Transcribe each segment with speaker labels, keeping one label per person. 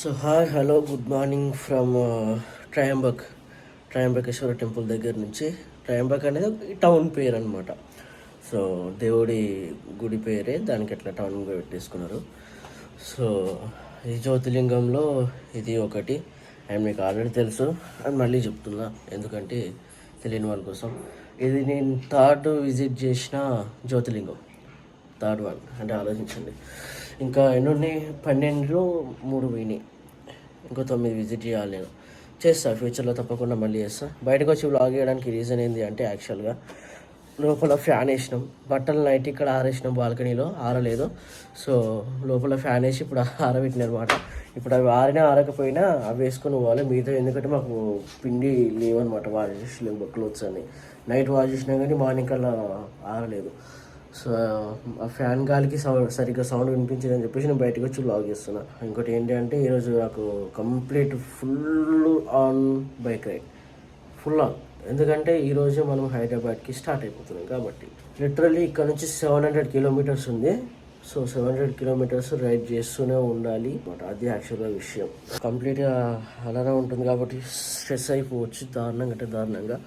Speaker 1: So hi hello good morning from Trimbakeshwar temple దగ్గర నుంచి. ట్రయంబక్ అనేది ఈ టౌన్ పేరు అనమాట. సో దేవుడి గుడి పేరే దానికి ఎట్లా టౌన్గా పెట్టేసుకున్నారు. సో ఈ జ్యోతిర్లింగంలో ఇది ఒకటి. అండ్ మీకు ఆల్రెడీ తెలుసు అని మళ్ళీ చెప్తున్నా, ఎందుకంటే తెలియని వాళ్ళ కోసం. ఇది నేను థర్డ్ విజిట్ చేసిన జ్యోతిర్లింగం, థర్డ్ వన్. అంటే ఆలోచించండి, ఇంకా ఎన్ని 12 3 పోయినాయి, ఇంకో 9 విజిట్ చేయాలి. నేను చేస్తా ఫ్యూచర్లో, తప్పకుండా మళ్ళీ చేస్తా. బయటకు వచ్చి వ్లాగ్ చేయడానికి రీజన్ ఏంటి అంటే, యాక్చువల్గా లోపల ఫ్యాన్ వేసినాం, బట్టలు నైట్ ఇక్కడ ఆరేసినాం, బాల్కనీలో ఆరలేదు. సో లోపల ఫ్యాన్ వేసి ఇప్పుడు ఆరబెట్టిన అనమాట. ఇప్పుడు అవి ఆరకపోయినా అవి వేసుకొని పోవాలి మిగతా, ఎందుకంటే మాకు పిండి లేవన్నమాట, వాష్ చేసలేము క్లోత్స్ అని. నైట్ వాష్ చేసినా కానీ మార్నింగ్ కల్లా ఆరలేదు. సో ఆ ఫ్యాన్ గాలికి సరిగ్గా సౌండ్ వినిపించదని చెప్పేసి నేను బయటకు వచ్చి వ్లాగ్ చేస్తున్నా. ఇంకోటి ఏంటి అంటే, ఈరోజు నాకు complete full on bike ride, full on. ఎందుకంటే ఈరోజు మనం హైదరాబాద్కి స్టార్ట్ అయిపోతున్నాం కాబట్టి. లిటరల్లీ ఇక్కడ నుంచి 700 కిలోమీటర్స్ ఉంది. సో 700 కిలోమీటర్స్ రైడ్ చేస్తూనే ఉండాలి అనమాట. అది యాక్చువల్గా విషయం. కంప్లీట్గా అలానే ఉంటుంది కాబట్టి స్ట్రెస్ అయిపోవచ్చు దారుణంగా.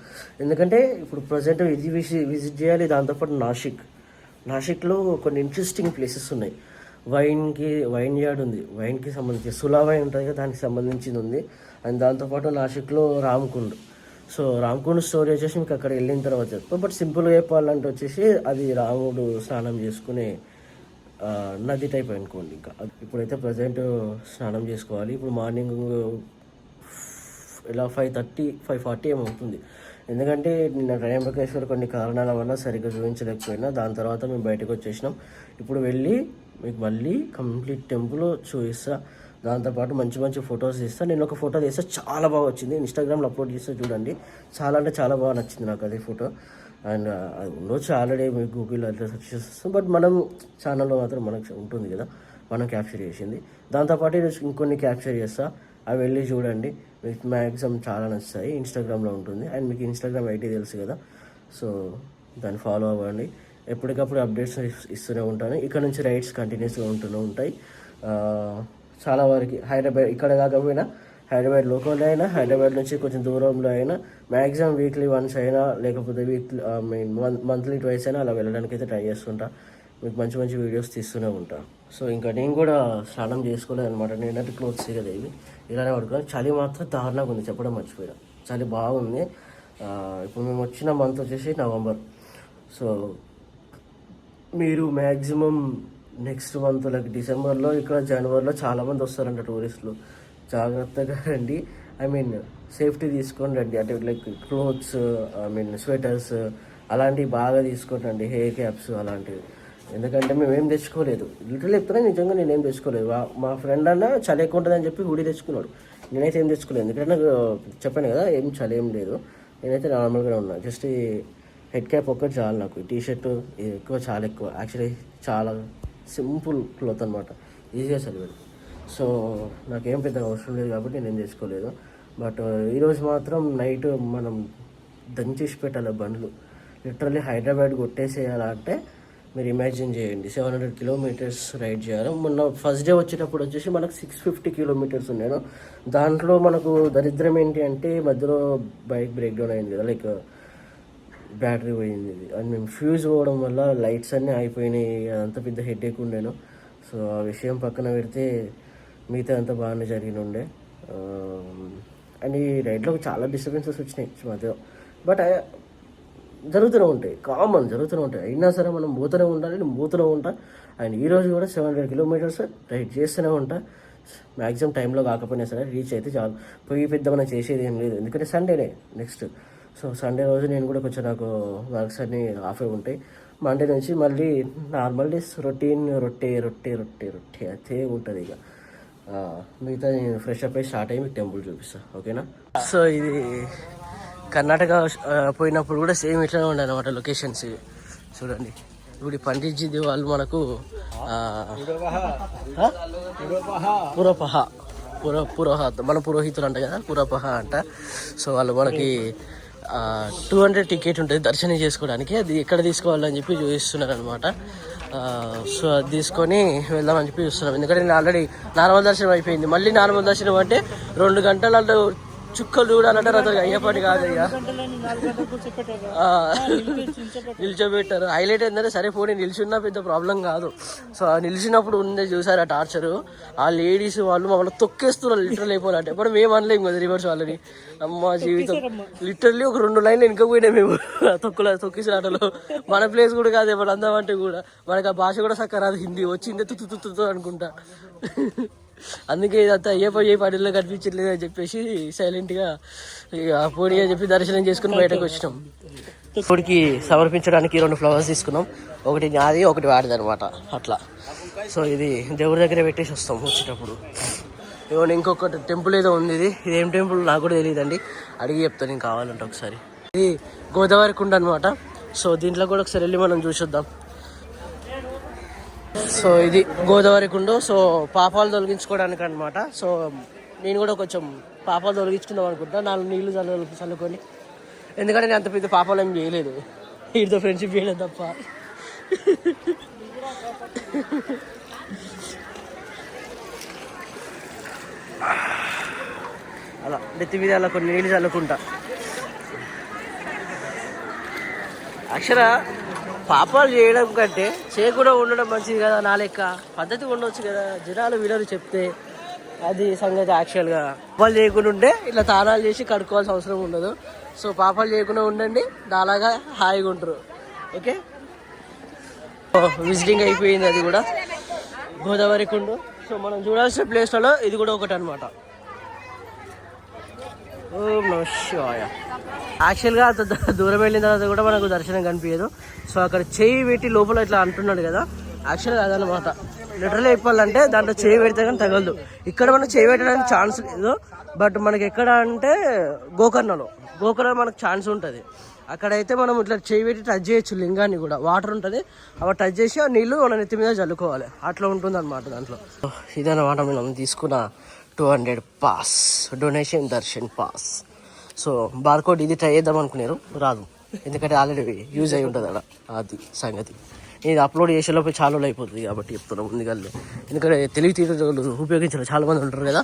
Speaker 1: ఎందుకంటే ఇప్పుడు ప్రజెంట్ ఇది విజిట్ చేయాలి, దాంతోపాటు నాసిక్లో కొన్ని ఇంట్రెస్టింగ్ ప్లేసెస్ ఉన్నాయి. వైన్ యార్డ్ ఉంది, వైన్కి సంబంధించి సులా వైన్ ఉంటుంది కదా, దానికి సంబంధించింది ఉంది. అండ్ దాంతోపాటు నాసిక్లో రామ్కుండ్. సో రామ్కుండ్ స్టోరీ వచ్చేసి మీకు అక్కడ వెళ్ళిన తర్వాత చెప్తాం. బట్ సింపుల్గా చెప్పాలంటే వచ్చేసి అది రాముడు స్నానం చేసుకునే నది టైప్ అనుకోండి. ఇంకా ఇప్పుడైతే ప్రజెంట్ స్నానం చేసుకోవాలి. ఇప్పుడు మార్నింగ్ ఇలా 5:40 ఏమవుతుంది. ఎందుకంటే నిన్న ట్రయంబకేశ్వర్ కొన్ని కారణాల వల్ల సరిగ్గా చూపించలేకపోయినా, దాని తర్వాత మేము బయటకు వచ్చేసినాం. ఇప్పుడు వెళ్ళి మీకు మళ్ళీ కంప్లీట్ టెంపుల్ చూపిస్తా, దాంతోపాటు మంచి ఫొటోస్ తీస్తా. నేను ఒక ఫోటో తీస్తే చాలా బాగా వచ్చింది, ఇన్స్టాగ్రామ్లో అప్లోడ్ చేస్తే చూడండి. అంటే చాలా బాగా నచ్చింది నాకు అది ఫోటో. అండ్ అది ఉండొచ్చు ఆల్రెడీ మీకు గూగుల్లో అట్లా సెర్చ్ చేస్తాం, బట్ మనం ఛానల్లో మాత్రం మనకు ఉంటుంది కదా, మనం క్యాప్చర్ చేసింది. దాంతోపాటు ఇంకొన్ని క్యాప్చర్ చేస్తా, అవి వెళ్ళి చూడండి, మీకు మ్యాక్సిమం చాలా నచ్చుతాయి. ఇన్స్టాగ్రామ్లో ఉంటుంది, అండ్ మీకు ఇన్స్టాగ్రామ్ ఐడి తెలుసు కదా, సో దాన్ని ఫాలో అవ్వండి. ఎప్పటికప్పుడు అప్డేట్స్ ఇస్తూనే ఉంటాను. ఇక్కడ నుంచి రైడ్స్ కంటిన్యూస్గా ఉంటూనే ఉంటాయి. చాలా వరకు హైదరాబాద్ ఇక్కడ కాకపోయినా హైదరాబాద్ లోకల్లో అయినా, హైదరాబాద్ నుంచి కొంచెం దూరంలో అయినా మ్యాక్సిమం వీక్లీ వన్స్ అయినా, లేకపోతే మంత్లీ ట్వైస్ అయినా అలా వెళ్ళడానికి అయితే ట్రై చేస్తుంటా. మీకు మంచి వీడియోస్ తీస్తూనే ఉంటా. సో ఇంకా నేను కూడా స్నానం చేసుకోలేదు అనమాట. నేనంటే క్లోత్స్ కదా ఇవి, ఇలానే పడుకోవాలి. చలి మాత్రం దారుణంగా ఉంది, చెప్పడం మర్చిపోయినా. చలి బాగుంది. ఇప్పుడు మేము వచ్చిన మంత్ వచ్చేసి నవంబర్. సో మీరు మ్యాక్సిమం నెక్స్ట్ మంత్ లైక్ డిసెంబర్లో, ఇక్కడ జనవరిలో చాలామంది వస్తారంట టూరిస్టులు. జాగ్రత్తగా రండి, సేఫ్టీ తీసుకొని రండి. అంటే లైక్ క్లోత్స్, స్వెటర్స్ అలాంటివి బాగా తీసుకొని రండి, హెయిర్ క్యాప్స్ అలాంటివి. ఎందుకంటే మేమేం తెచ్చుకోలేదు, లిటరల్ చెప్తున్నా, నిజంగా నేనేం తెచ్చుకోలేదు. మా ఫ్రెండ్ అన్న చలి ఎక్కువ ఉంటుందని చెప్పి హుడీ తెచ్చుకున్నాడు. నేనైతే ఏం తెచ్చుకోలేదు, ఎందుకంటే నాకు చెప్పాను కదా చలి ఏం లేదు. నేనైతే నార్మల్గానే ఉన్నా, జస్ట్ ఈ హెడ్ క్యాప్ ఒక్కటి చాలు నాకు. ఈ టీషర్ట్ చాలా ఎక్కువ, యాక్చువల్లీ చాలా సింపుల్ క్లోత్ అనమాట, ఈజీగా చలివేది. సో నాకేం పెద్దగా అవసరం లేదు కాబట్టి నేనేం తెచ్చుకోలేదు. బట్ ఈరోజు మాత్రం నైట్ మనం దంచేసి పెట్టాలి బండ్లు. లిటరల్లీ హైదరాబాద్ కొట్టేసేయాలంటే మీరు ఇమాజిన్ చేయండి, 700 కిలోమీటర్స్ రైడ్ చేయాలి. మొన్న ఫస్ట్ డే వచ్చేటప్పుడు వచ్చేసి మనకు 650 కిలోమీటర్స్ ఉన్నాను. దాంట్లో మనకు దరిద్రం ఏంటి అంటే, మధ్యలో బైక్ బ్రేక్ డౌన్ అయింది కదా, లైక్ బ్యాటరీ పోయింది. అండ్ మేము ఫ్యూజ్ పోవడం వల్ల లైట్స్ అన్నీ అయిపోయినాయి. అదంతా పెద్ద హెడేక్ ఉండేను. సో ఆ విషయం పక్కన పెడితే మిగతా అంతా బాగానే జరిగిన ఉండే. అండ్ ఈ రైడ్లో చాలా డిస్టర్బెన్సెస్ వచ్చినాయి మధ్యలో, బట్ జరుగుతూనే ఉంటాయి, కామన్ జరుగుతూనే ఉంటాయి. అయినా సరే మనం పోతూనే ఉండాలి, నేను పోతూనే ఉంటా. అండ్ ఈరోజు కూడా 700 కిలోమీటర్స్ రైడ్ చేస్తూనే ఉంటా. మ్యాక్సిమం టైంలో కాకపోయినా సరే రీచ్ అయితే చాలు. పోయి పెద్ద మనం చేసేది ఏం లేదు, ఎందుకంటే సండేనే నెక్స్ట్. సో సండే రోజు నేను కూడా కొంచెం నాకు వర్క్స్ అన్నీ ఆఫే ఉంటాయి. మండే నుంచి మళ్ళీ నార్మల్ డేస్ రొటీన్, రొట్టె అదే ఉంటుంది. ఇక మిగతా నేను ఫ్రెష్ అప్ అయ్యి స్టార్ట్ అయ్యి మీకు టెంపుల్ చూపిస్తాను, ఓకేనా? సో ఇది కర్ణాటక పోయినప్పుడు కూడా సేమ్ ఇట్లానే ఉండే అనమాట లొకేషన్స్. చూడండి, ఇప్పుడు పండిట్జీ వాళ్ళు మనకు మన పురోహితులు అంట కదా, పురపహ అంట. సో వాళ్ళు మనకి 200 టికెట్ ఉంటుంది దర్శనం చేసుకోవడానికి. అది ఎక్కడ తీసుకోవాలని చెప్పి చూపిస్తున్నారు అనమాట. సో అది తీసుకొని వెళ్దామని చెప్పి చూస్తున్నాం. ఎందుకంటే నేను ఆల్రెడీ నార్మల్ దర్శనం అయిపోయింది. మళ్ళీ నార్మల్ దర్శనం అంటే 2 గంటలలో చుక్కలు చూడాలంటారు, అతను అయ్యే పని కాదు. ఇక నిల్చోబెట్టారు. హైలైట్ ఏంటంటే సరే పోనీ నిల్చున్నా పెద్ద ప్రాబ్లం కాదు. సో నిలిచినప్పుడు ఉంది చూసారు ఆ టార్చరు. ఆ లేడీస్ వాళ్ళు మమ్మల్ని తొక్కేస్తున్నారు లిటరల్ అయిపోవాలంటే. ఇప్పుడు మేము అనలేము కదా రివర్స్ వాళ్ళని. అమ్మ జీవితం లిటరల్లీ ఒక 2 లైన్లు వెనుక పోయినాయి మేము తొక్కిసిరాటలో. మన ప్లేస్ కూడా కాదు ఎవరు అందామంటే కూడా. మనకు ఆ భాష కూడా చక్కగా రాదు, హిందీ వచ్చిందే తుత్తు అనుకుంటా. అందుకే ఇదంతా ఏ పడిలో కనిపించట్లేదు అని చెప్పేసి సైలెంట్గా ఇక పోనీ అని చెప్పి దర్శనం చేసుకుని బయటకు వచ్చినాం. ఇప్పటికి సమర్పించడానికి 2 ఫ్లవర్స్ తీసుకున్నాం. ఒకటి నాది, ఒకటి వాడిది అనమాట అట్లా. సో ఇది దేవుడి దగ్గర పెట్టేసి వస్తాం వచ్చేటప్పుడు. ఏమన్నా ఇంకొకటి టెంపుల్ ఏదో ఉంది. ఇది ఏం టెంపుల్ నాకు కూడా తెలియదండి, అడిగి చెప్తాను నేను కావాలంటే ఒకసారి. ఇది గోదావరి కుండ అనమాట. సో దీంట్లో కూడా ఒకసారి వెళ్ళి మనం చూసొద్దాం. సో ఇది గోదావరి కుండ. సో పాపాలు తొలగించుకోవడానికి అనమాట. సో నేను కూడా కొంచెం పాపాలు తొలగించుకుందాం అనుకుంటా, 4 నీళ్లు చల్లుకొని. ఎందుకంటే నేను అంత పెద్ద పాపాలు ఏం చేయలేదు, వీటితో ఫ్రెండ్షిప్ చేయలేదు తప్ప. అలా నెత్తి మీద అలా కొన్ని నీళ్ళు చల్లుకుంటా. అక్షర పాపాలు చేయడం కంటే చేయకుండా ఉండడం మంచిది కదా, నా లెక్క పద్ధతి ఉండవచ్చు కదా. జనాలు వినరు చెప్తే, అది సంగతి. యాక్చువల్గా పాపాలు చేయకుండా ఉంటే ఇట్లా తానాలు చేసి కడుక్కోవాల్సిన అవసరం ఉండదు. సో పాపాలు చేయకుండా ఉండండి, నాలాగా హాయిగా ఉంటారు. ఓకే, విజిటింగ్ అయిపోయింది అది కూడా గోదావరి కుండ. సో మనం చూడాల్సిన ప్లేస్లలో ఇది కూడా ఒకటి అనమాట. ఓం నమః శివాయ. యాక్చువల్గా అంత దూరం వెళ్ళిన తర్వాత కూడా మనకు దర్శనం కనిపించదు. సో అక్కడ చేయి పెట్టి లోపల ఇట్లా అంటున్నాడు కదా, యాక్చువల్గా అదనమాట. లిటరల్లీ చెప్పాలంటే దాంట్లో చేయి పెడితే కానీ తగలదు. ఇక్కడ మనం చేయి పెట్టడానికి ఛాన్స్ లేదు. బట్ మనకి ఎక్కడ అంటే గోకర్ణలో మనకు ఛాన్స్ ఉంటుంది. అక్కడైతే మనం ఇట్లా చేయి పెట్టి టచ్ చేయొచ్చు లింగాన్ని కూడా. వాటర్ ఉంటుంది, అవి టచ్ చేసి ఆ నీళ్ళు మన నెత్తి మీద చల్లుకోవాలి. అట్లా ఉంటుంది అనమాట దాంట్లో. ఇదన్నమాట మనం తీసుకున్న 200 pass, donation Darshan pass. So barcode ఇది ట్రై చేద్దాం అనుకున్నారు, రాదు. ఎందుకంటే ఆల్రెడీ యూజ్ అయి ఉంటుంది అక్కడ, అది సంగతి. ఇది అప్లోడ్ చేసేలోపు చాలా అయిపోతుంది కాబట్టి చెప్తున్నాం ముందుగానే. ఎందుకంటే తెలివితేటలు ఉపయోగించారు చాలా మంది ఉంటారు కదా,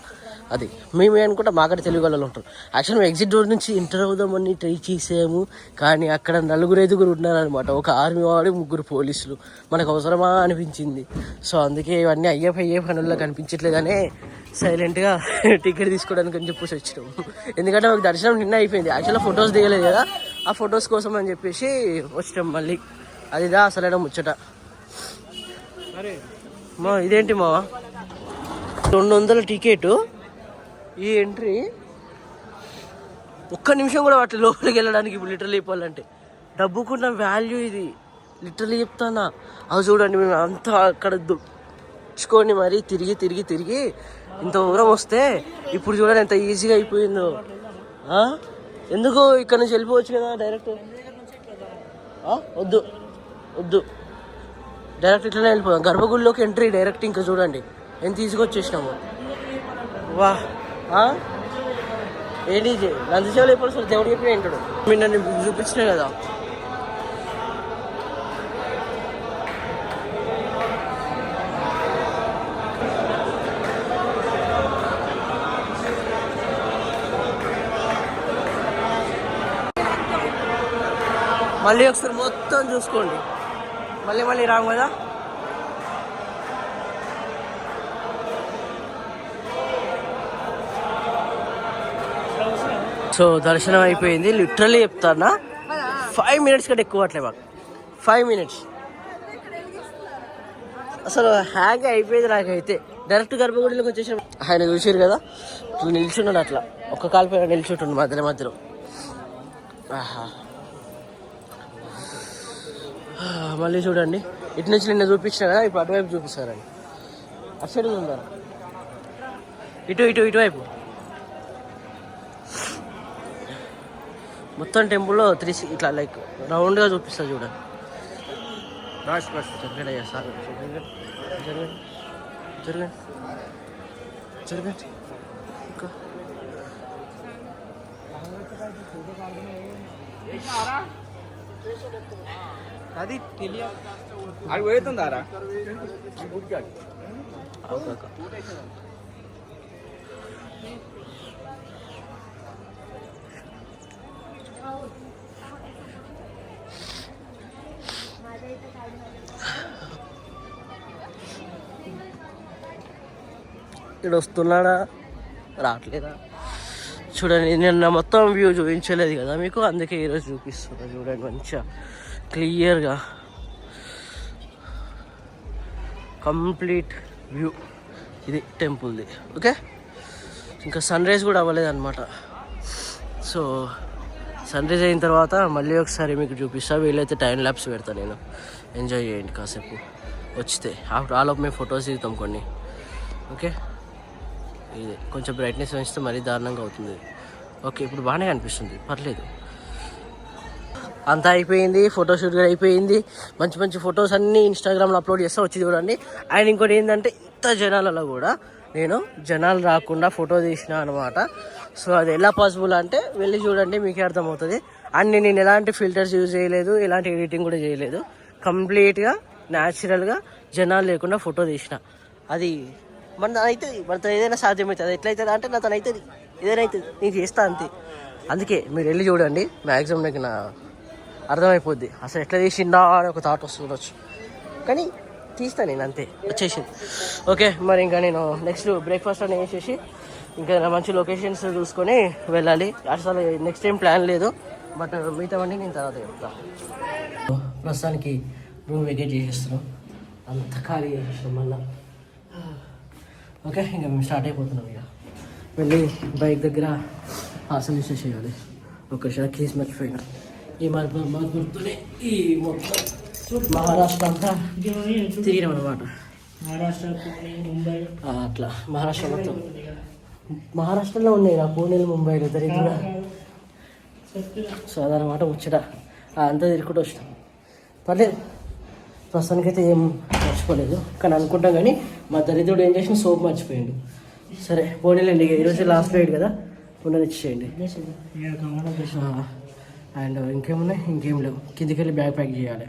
Speaker 1: అది మేమే అనుకుంటా మాకడే తెలివి వాళ్ళు ఉంటారు. యాక్చువల్ మేము ఎగ్జిట్ డోర్ నుంచి ఎంటర్ అవుదామని ట్రై చేసాము, కానీ అక్కడ 4-5 ఉన్నారనమాట. ఒక ఆర్మీ వాడు, 3 పోలీసులు. మనకు అవసరమా అనిపించింది. సో అందుకే ఇవన్నీ అయ్యే పనుల్లో కనిపించట్లేదనే సైలెంట్గా టికెట్ తీసుకోవడానికి అని చెప్పేసి వచ్చినాం. ఎందుకంటే మాకు దర్శనం నిన్న అయిపోయింది. యాక్చువల్గా ఫొటోస్ దిగలేదు కదా, ఆ ఫొటోస్ కోసం అని చెప్పేసి వచ్చినాం మళ్ళీ. అదిదా అసలైన ముచ్చట. మా ఇదేంటి మావా 200 టికెట్, ఈ ఎంట్రీ 1 నిమిషం కూడా వాటి లోపలికి వెళ్ళడానికి. ఇప్పుడు లిటరల్లీ చెప్పాలంటే డబ్బుకున్న వాల్యూ ఇది, లిటరల్లీ చెప్తానా. అవి చూడండి, మేము అంతా అక్కడ దుచ్చుకొని మరీ తిరిగి ఇంత దూరం వస్తే ఇప్పుడు చూడండి ఎంత ఈజీగా అయిపోయిందో. ఎందుకు ఇక్కడ నుంచి వెళ్ళిపోవచ్చు కదా డైరెక్ట్. వద్దు డైరెక్ట్ ఇట్లనే వెళ్ళిపోదాం. గర్భగుడిలోకి ఎంట్రీ డైరెక్ట్. ఇంకా చూడండి ఎంత ఈజీగా వచ్చేసినాము. వా ఏంటి నందిసేవలు ఎప్పుడు సార్ దేవుడు చెప్పి ఏంటాడు. మీరు నన్ను చూపించినా కదా. మళ్ళీ ఒకసారి మొత్తం చూసుకోండి. మళ్ళీ రాము కదా. సో దర్శనం అయిపోయింది. లిటరల్లీ చెప్తానా 5 minutes కంటే ఎక్కువ అట్లే మాకు. 5 minutes అసలు హ్యాంగ్ అయిపోయింది నాకైతే. డైరెక్ట్ గర్భగుడిలోకి వచ్చేసాం. ఆయన చూసారు కదా ఇట్లా నిల్చున్నాడు, అట్లా ఒక్క కాలు పైన నిల్చుంటుండు మధ్యలో. మళ్ళీ చూడండి, ఇటు నుంచి నిన్న చూపించిన కదా, ఇప్పుడు అటువైపు చూపిస్తారండి. అటు సైడ్ ఉంటారు, ఇటువైపు మొత్తం టెంపుల్లో 3 ఇట్లా లైక్ రౌండ్గా చూపిస్తారు చూడండి. జరగండి ఇంకా
Speaker 2: అది తెలియదు అది పోతుందారా
Speaker 1: ఇక్కడ వస్తున్నాడా రావట్లేదా చూడండి. నిన్న మొత్తం వ్యూ చూపించలేదు కదా మీకు, అందుకే ఈరోజు చూపిస్తున్నా. చూడండి మంచిగా క్లియర్గా కంప్లీట్ వ్యూ ఇది టెంపుల్ది. ఓకే, ఇంకా సన్ రైజ్ కూడా అవ్వలేదు అనమాట. సో సన్ రైజ్ అయిన తర్వాత మళ్ళీ ఒకసారి మీకు చూపిస్తా. వీలైతే టైం ల్యాప్స్ పెడతాను నేను, ఎంజాయ్ చేయండి కాసేపు వచ్చితే. ఆఫ్టర్ ఆల్ ఆఫ్ మేము ఫొటోస్ దిగుతాం కొన్ని. ఓకే, ఇది కొంచెం బ్రైట్నెస్ పెంచితే మరీ దారుణంగా అవుతుంది. ఓకే, ఇప్పుడు బాగానే కనిపిస్తుంది, పర్లేదు. అంతా అయిపోయింది, ఫోటోషూట్ కూడా అయిపోయింది. మంచి మంచి ఫొటోస్ అన్నీ ఇన్స్టాగ్రామ్లో అప్లోడ్ చేస్తా, వచ్చి చూడండి. అండ్ ఇంకోటి ఏంటంటే ఇంత జనాలలో కూడా నేను జనాలు రాకుండా ఫోటో తీసిన అనమాట. సో అది ఎలా పాసిబుల్ అంటే వెళ్ళి చూడండి, మీకే అర్థమవుతుంది. అండ్ నేను ఎలాంటి ఫిల్టర్స్ యూజ్ చేయలేదు, ఎలాంటి ఎడిటింగ్ కూడా చేయలేదు. కంప్లీట్గా న్యాచురల్గా జనాలు లేకుండా ఫోటో తీసిన. అది మనతో అవుతుంది, మనతో ఏదైనా సాధ్యమవుతుంది. ఎట్లయితుంది అంటే నాతో అవుతుంది, ఏదైనా అవుతుంది, నేను చేస్తా అంతే. అందుకే మీరు వెళ్ళి చూడండి, మ్యాక్సిమం నాకు నా అర్థమైపోద్ది అసలు ఎట్లా తీసిందా అని ఒక థాట్ వస్తుండొచ్చు, కానీ తీస్తాను నేను అంతే, వచ్చేసింది. ఓకే, మరి ఇంకా నేను నెక్స్ట్ బ్రేక్ఫాస్ట్ అని వేసేసి ఇంకా మంచి లొకేషన్స్ చూసుకొని వెళ్ళాలి. అసలు నెక్స్ట్ టైం ప్లాన్ లేదు, బట్ మిగతావన్నీ నేను తర్వాత చెప్తాను. ప్రస్తుతానికి రూమ్ వెకేట్ చేసేస్తున్నాం, అంత ఖాళీ చేసేస్తాం మళ్ళీ. ఓకే, ఇంకా మేము స్టార్ట్ అయిపోతున్నాం. ఇక వెళ్ళి బైక్ దగ్గర పార్సల్ ఇచ్చేసేయాలి. ఒకసారి కీస్ మర్చిపోయినా. ఈ మార్పుతోనే ఈ మొత్తం మహారాష్ట్ర అంతా తిరిగినాం అనమాట. మహారాష్ట్ర, ముంబై, అట్లా మహారాష్ట్ర మొత్తం. మహారాష్ట్రలో ఉన్నాయి రా పూణేలు, ముంబైలో దరిద్ర. సో అదనమాట ముచ్చట. అంతా తిరుగుతూ వచ్చినాం, పర్లేదు. ప్రస్తుతానికైతే ఏం మర్చిపోలేదు, కానీ అనుకుంటాం. కానీ మా దరిద్రుడు ఏం చేసిన సోప్ మర్చిపోయిండు. సరే పోనీలేండి, ఈరోజు లాస్ట్ రైడ్ కదా, ఉండనిచ్చేయండి. అండ్ ఇంకేమున్నాయి, ఇంకేం లేవు. కిందికి వెళ్ళి బ్యాగ్ ప్యాక్ చేయాలి.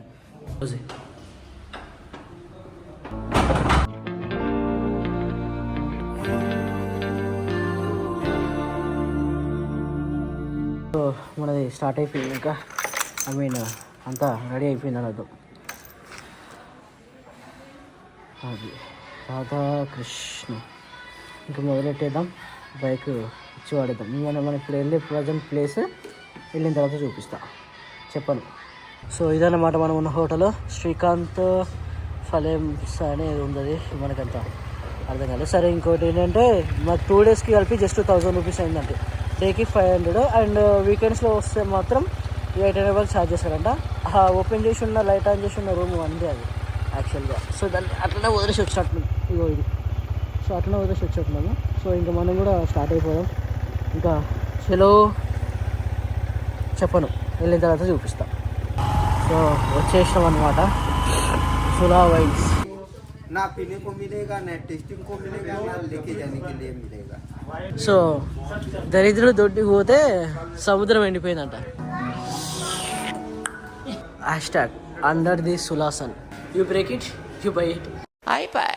Speaker 1: సో మనది స్టార్ట్ అయిపోయింది. ఇంకా అంతా రెడీ అయిపోయింది అన్నట్టు. అది రాధాకృష్ణ. ఇంకా మొదలెట్టేద్దాం, బైక్ ఇచ్చి వాడేద్దాం. మనం ఇప్పుడు వెళ్ళే ప్రజెంట్ ప్లేస్ వెళ్ళిన తర్వాత చూపిస్తా, చెప్పను. సో ఇదన్నమాట మనం ఉన్న హోటల్, శ్రీకాంత్ ఫలేమ్స్ అనేది ఉంది. మనకంతా అర్థం కాలేదు. సరే, ఇంకోటి ఏంటంటే మాకు 2 డేస్కి కలిపి జస్ట్ 1000 రూపీస్ అయిందంటే, డేకి 500. అండ్ వీకెండ్స్లో వస్తే మాత్రం 800 వరకు ఛార్జ్ చేస్తారంట. ఓపెన్ చేసి ఉన్న, లైట్ ఆన్ చేసి ఉన్న రూమ్ అందే అది యాక్చువల్గా. సో దాన్ని అట్లనే వదిలేసి వచ్చినట్టున్నాం. ఇగో ఇది, సో అట్లనే వదిలేసి వచ్చేట్టున్నాము. సో ఇంకా మనం కూడా స్టార్ట్ అయిపోదాం. ఇంకా చలో చెప్పను, వెళ్ళిన తర్వాత చూపిస్తాం. సో వచ్చేసినాం అనమాట. సులా వైన్స్
Speaker 2: ना पीने को मिलेगा, ना टेस्टिंग को मिलेगा, ना लेके जाने के लिए मिलेगा.
Speaker 1: సో దరిద్రుడు దొడ్డికి పోతే సముద్రం ఎండిపోయిందంట. హ్యాష్ ట్యాగ్ అండర్ ది సులాసన్. You break it, you buy it. అయిపోయి.